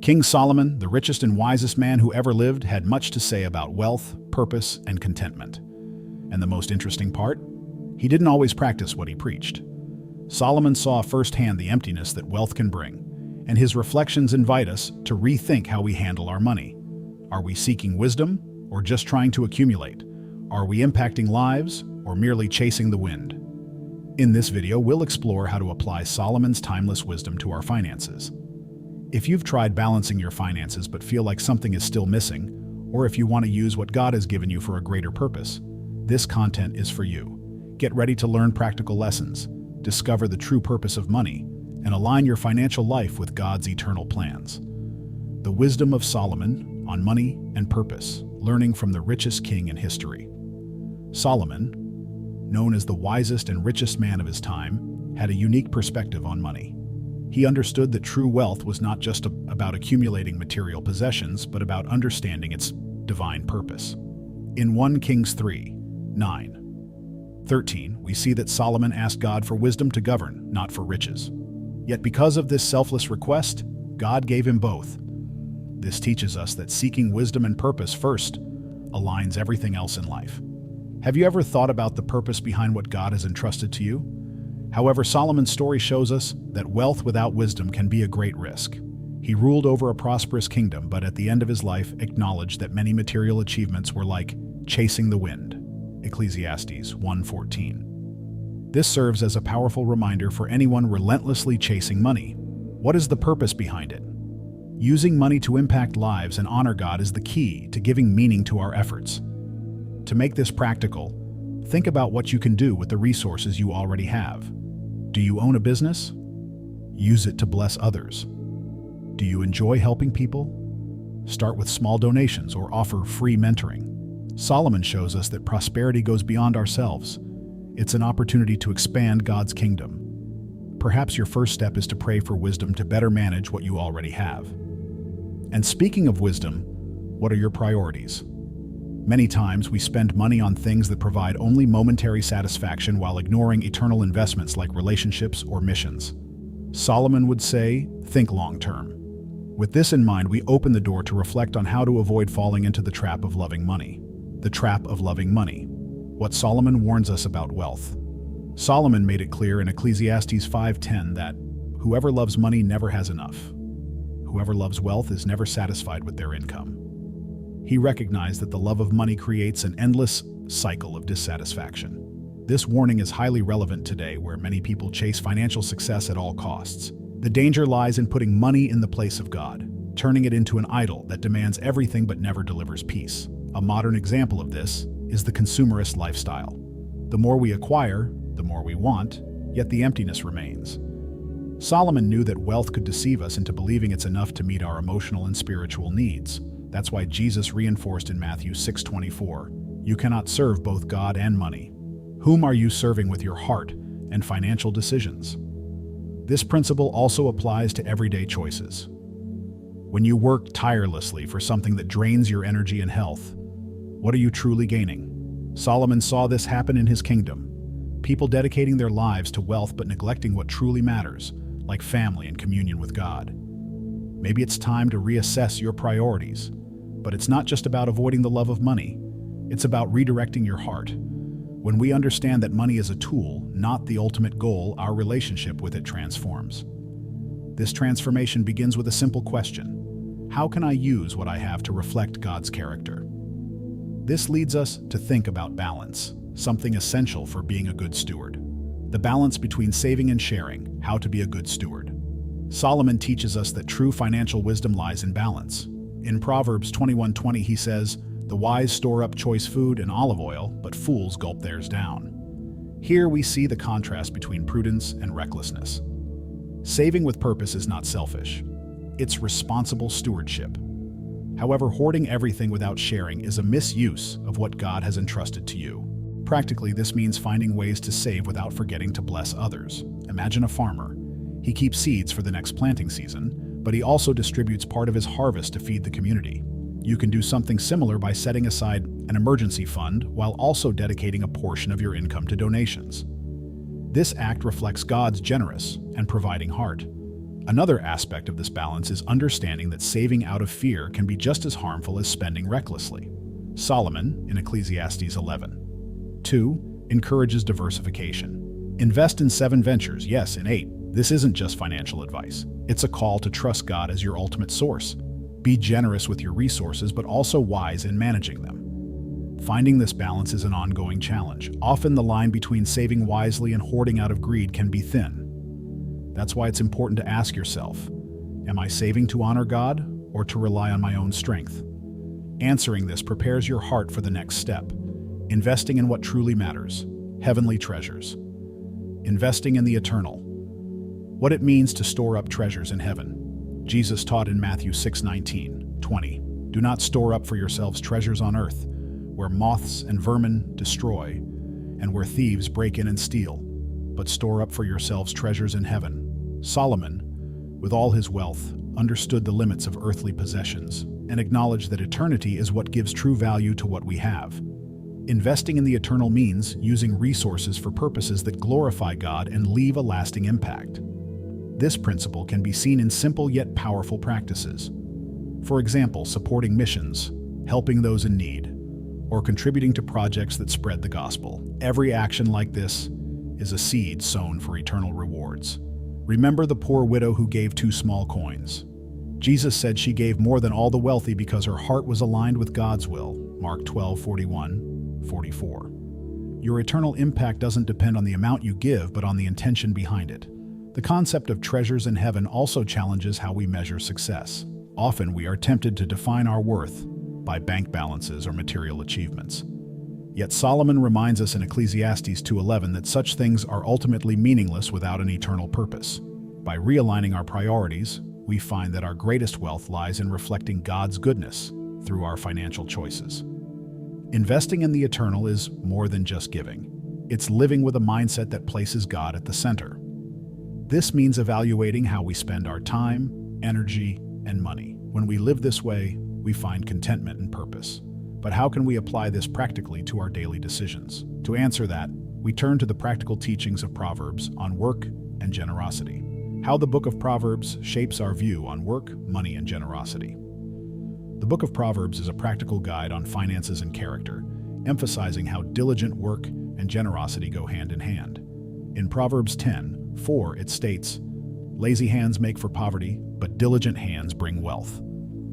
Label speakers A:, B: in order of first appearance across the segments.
A: King Solomon, the richest and wisest man who ever lived, had much to say about wealth, purpose, and contentment. And the most interesting part? He didn't always practice what he preached. Solomon saw firsthand the emptiness that wealth can bring, and his reflections invite us to rethink how we handle our money. Are we seeking wisdom, or just trying to accumulate? Are we impacting lives, or merely chasing the wind? In this video, we'll explore how to apply Solomon's timeless wisdom to our finances. If you've tried balancing your finances but feel like something is still missing, or if you want to use what God has given you for a greater purpose, this content is for you. Get ready to learn practical lessons, discover the true purpose of money, and align your financial life with God's eternal plans. The wisdom of Solomon on money and purpose, learning from the richest king in history. Solomon, known as the wisest and richest man of his time, had a unique perspective on money. He understood that true wealth was not just about accumulating material possessions, but about understanding its divine purpose. In 1 Kings 3:9-13, we see that Solomon asked God for wisdom to govern, not for riches. Yet because of this selfless request, God gave him both. This teaches us that seeking wisdom and purpose first aligns everything else in life. Have you ever thought about the purpose behind what God has entrusted to you? However, Solomon's story shows us that wealth without wisdom can be a great risk. He ruled over a prosperous kingdom, but at the end of his life acknowledged that many material achievements were like chasing the wind. Ecclesiastes 1:14. This serves as a powerful reminder for anyone relentlessly chasing money. What is the purpose behind it? Using money to impact lives and honor God is the key to giving meaning to our efforts. To make this practical, think about what you can do with the resources you already have. Do you own a business? Use it to bless others. Do you enjoy helping people? Start with small donations or offer free mentoring. Solomon shows us that prosperity goes beyond ourselves. It's an opportunity to expand God's kingdom. Perhaps your first step is to pray for wisdom to better manage what you already have. And speaking of wisdom, what are your priorities? Many times we spend money on things that provide only momentary satisfaction while ignoring eternal investments like relationships or missions. Solomon would say, think long-term. With this in mind, we open the door to reflect on how to avoid falling into the trap of loving money. The trap of loving money. What Solomon warns us about wealth. Solomon made it clear in Ecclesiastes 5:10 that whoever loves money never has enough. Whoever loves wealth is never satisfied with their income. He recognized that the love of money creates an endless cycle of dissatisfaction. This warning is highly relevant today, where many people chase financial success at all costs. The danger lies in putting money in the place of God, turning it into an idol that demands everything but never delivers peace. A modern example of this is the consumerist lifestyle. The more we acquire, the more we want, yet the emptiness remains. Solomon knew that wealth could deceive us into believing it's enough to meet our emotional and spiritual needs. That's why Jesus reinforced in Matthew 6:24, you cannot serve both God and money. Whom are you serving with your heart and financial decisions? This principle also applies to everyday choices. When you work tirelessly for something that drains your energy and health, what are you truly gaining? Solomon saw this happen in his kingdom. People dedicating their lives to wealth but neglecting what truly matters, like family and communion with God. Maybe it's time to reassess your priorities. But it's not just about avoiding the love of money. It's about redirecting your heart. When we understand that money is a tool, not the ultimate goal, our relationship with it transforms. This transformation begins with a simple question. How can I use what I have to reflect God's character? This leads us to think about balance, something essential for being a good steward. The balance between saving and sharing, how to be a good steward. Solomon teaches us that true financial wisdom lies in balance. In Proverbs 21:20, he says, the wise store up choice food and olive oil, but fools gulp theirs down. Here we see the contrast between prudence and recklessness. Saving with purpose is not selfish. It's responsible stewardship. However, hoarding everything without sharing is a misuse of what God has entrusted to you. Practically, this means finding ways to save without forgetting to bless others. Imagine a farmer. He keeps seeds for the next planting season, but he also distributes part of his harvest to feed the community. You can do something similar by setting aside an emergency fund while also dedicating a portion of your income to donations. This act reflects God's generous and providing heart. Another aspect of this balance is understanding that saving out of fear can be just as harmful as spending recklessly. Solomon, in Ecclesiastes 11:2, encourages diversification. Invest in 7 ventures, yes, in 8. This isn't just financial advice. It's a call to trust God as your ultimate source. Be generous with your resources, but also wise in managing them. Finding this balance is an ongoing challenge. Often the line between saving wisely and hoarding out of greed can be thin. That's why it's important to ask yourself, am I saving to honor God or to rely on my own strength? Answering this prepares your heart for the next step, investing in what truly matters, heavenly treasures. Investing in the eternal. What it means to store up treasures in heaven. Jesus taught in Matthew 6:19-20, "Do not store up for yourselves treasures on earth, where moths and vermin destroy, and where thieves break in and steal, but store up for yourselves treasures in heaven." Solomon, with all his wealth, understood the limits of earthly possessions and acknowledged that eternity is what gives true value to what we have. Investing in the eternal means using resources for purposes that glorify God and leave a lasting impact. This principle can be seen in simple yet powerful practices. For example, supporting missions, helping those in need, or contributing to projects that spread the gospel. Every action like this is a seed sown for eternal rewards. Remember the poor widow who gave 2 small coins. Jesus said she gave more than all the wealthy because her heart was aligned with God's will. Mark 12:41-44. Your eternal impact doesn't depend on the amount you give, but on the intention behind it. The concept of treasures in heaven also challenges how we measure success. Often we are tempted to define our worth by bank balances or material achievements. Yet Solomon reminds us in Ecclesiastes 2:11 that such things are ultimately meaningless without an eternal purpose. By realigning our priorities, we find that our greatest wealth lies in reflecting God's goodness through our financial choices. Investing in the eternal is more than just giving. It's living with a mindset that places God at the center. This means evaluating how we spend our time, energy, and money. When we live this way, we find contentment and purpose. But how can we apply this practically to our daily decisions? To answer that, we turn to the practical teachings of Proverbs on work and generosity. How the book of Proverbs shapes our view on work, money, and generosity. The book of Proverbs is a practical guide on finances and character, emphasizing how diligent work and generosity go hand in hand. In Proverbs 10:4, it states, "Lazy hands make for poverty, but diligent hands bring wealth."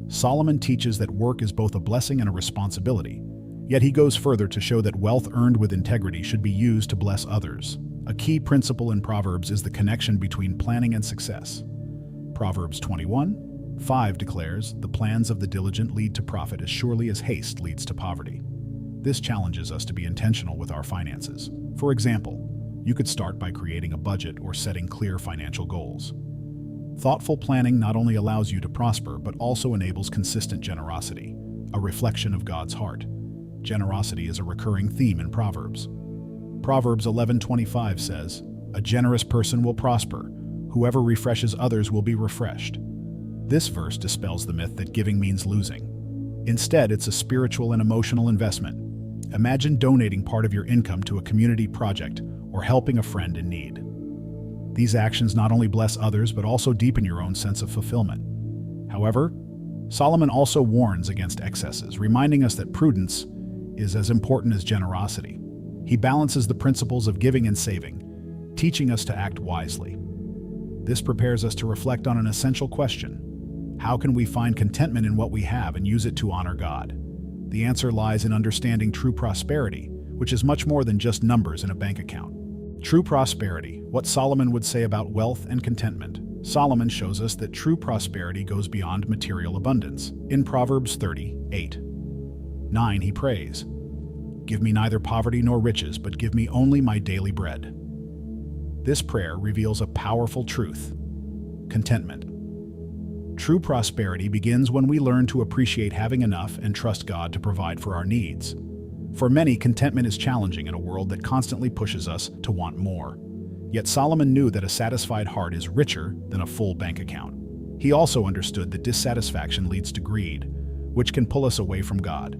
A: Solomon teaches that work is both a blessing and a responsibility, yet he goes further to show that wealth earned with integrity should be used to bless others. A key principle in Proverbs is the connection between planning and success. Proverbs 21:5 declares, "The plans of the diligent lead to profit as surely as haste leads to poverty." This challenges us to be intentional with our finances. For example, you could start by creating a budget or setting clear financial goals. Thoughtful planning not only allows you to prosper, but also enables consistent generosity, a reflection of God's heart. Generosity is a recurring theme in Proverbs. Proverbs 11:25 says, "A generous person will prosper. Whoever refreshes others will be refreshed." This verse dispels the myth that giving means losing. Instead, it's a spiritual and emotional investment. Imagine donating part of your income to a community project or helping a friend in need. These actions not only bless others, but also deepen your own sense of fulfillment. However, Solomon also warns against excesses, reminding us that prudence is as important as generosity. He balances the principles of giving and saving, teaching us to act wisely. This prepares us to reflect on an essential question: how can we find contentment in what we have and use it to honor God? The answer lies in understanding true prosperity, which is much more than just numbers in a bank account. True prosperity, what Solomon would say about wealth and contentment. Solomon shows us that true prosperity goes beyond material abundance. In Proverbs 38:9, he prays, "Give me neither poverty nor riches, but give me only my daily bread." This prayer reveals a powerful truth: contentment. True prosperity begins when we learn to appreciate having enough and trust God to provide for our needs. For many, contentment is challenging in a world that constantly pushes us to want more. Yet Solomon knew that a satisfied heart is richer than a full bank account. He also understood that dissatisfaction leads to greed, which can pull us away from God.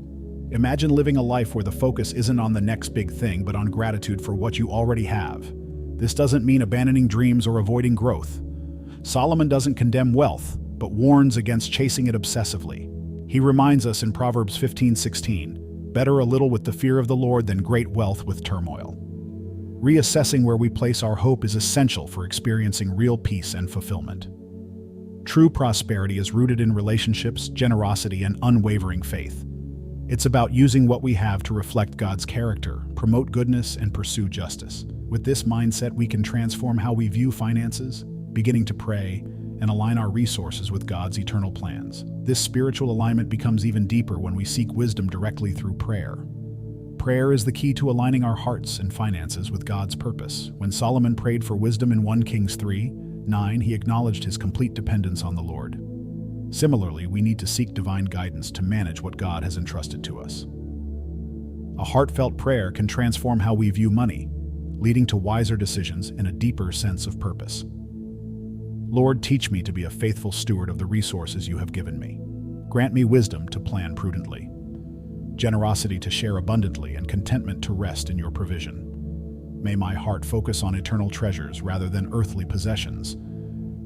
A: Imagine living a life where the focus isn't on the next big thing, but on gratitude for what you already have. This doesn't mean abandoning dreams or avoiding growth. Solomon doesn't condemn wealth, but warns against chasing it obsessively. He reminds us in Proverbs 15:16, "Better a little with the fear of the Lord than great wealth with turmoil." Reassessing where we place our hope is essential for experiencing real peace and fulfillment. True prosperity is rooted in relationships, generosity, and unwavering faith. It's about using what we have to reflect God's character, promote goodness, and pursue justice. With this mindset, we can transform how we view finances, beginning to pray, and align our resources with God's eternal plans. This spiritual alignment becomes even deeper when we seek wisdom directly through prayer. Prayer is the key to aligning our hearts and finances with God's purpose. When Solomon prayed for wisdom in 1 Kings 3:9, he acknowledged his complete dependence on the Lord. Similarly, we need to seek divine guidance to manage what God has entrusted to us. A heartfelt prayer can transform how we view money, leading to wiser decisions and a deeper sense of purpose. Lord, teach me to be a faithful steward of the resources you have given me. Grant me wisdom to plan prudently, generosity to share abundantly, and contentment to rest in your provision. May my heart focus on eternal treasures rather than earthly possessions,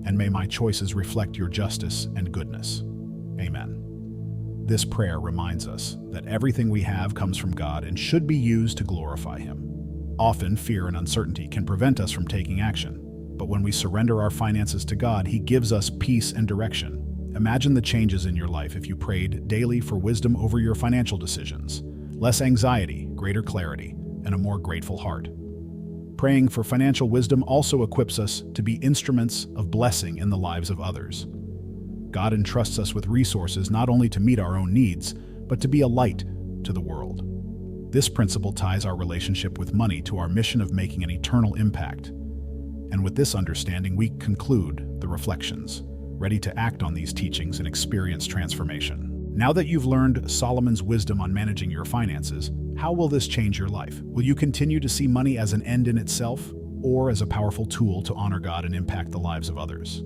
A: and may my choices reflect your justice and goodness. Amen. This prayer reminds us that everything we have comes from God and should be used to glorify Him. Often, fear and uncertainty can prevent us from taking action, but when we surrender our finances to God, He gives us peace and direction. Imagine the changes in your life if you prayed daily for wisdom over your financial decisions. Less anxiety, greater clarity, and a more grateful heart. Praying for financial wisdom also equips us to be instruments of blessing in the lives of others. God entrusts us with resources not only to meet our own needs, but to be a light to the world. This principle ties our relationship with money to our mission of making an eternal impact. And with this understanding, we conclude the reflections, ready to act on these teachings and experience transformation. Now that you've learned Solomon's wisdom on managing your finances, how will this change your life? Will you continue to see money as an end in itself, or as a powerful tool to honor God and impact the lives of others?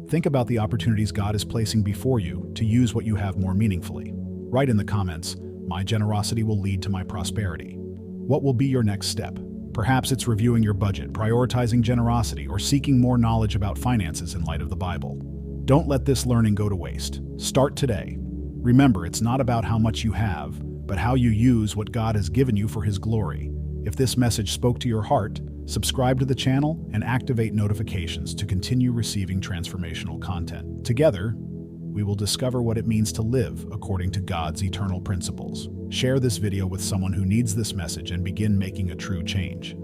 A: Think about the opportunities God is placing before you to use what you have more meaningfully. Write in the comments, "My generosity will lead to my prosperity." What will be your next step? Perhaps it's reviewing your budget, prioritizing generosity, or seeking more knowledge about finances in light of the Bible. Don't let this learning go to waste. Start today. Remember, it's not about how much you have, but how you use what God has given you for His glory. If this message spoke to your heart, subscribe to the channel and activate notifications to continue receiving transformational content. Together, we will discover what it means to live according to God's eternal principles. Share this video with someone who needs this message and begin making a true change.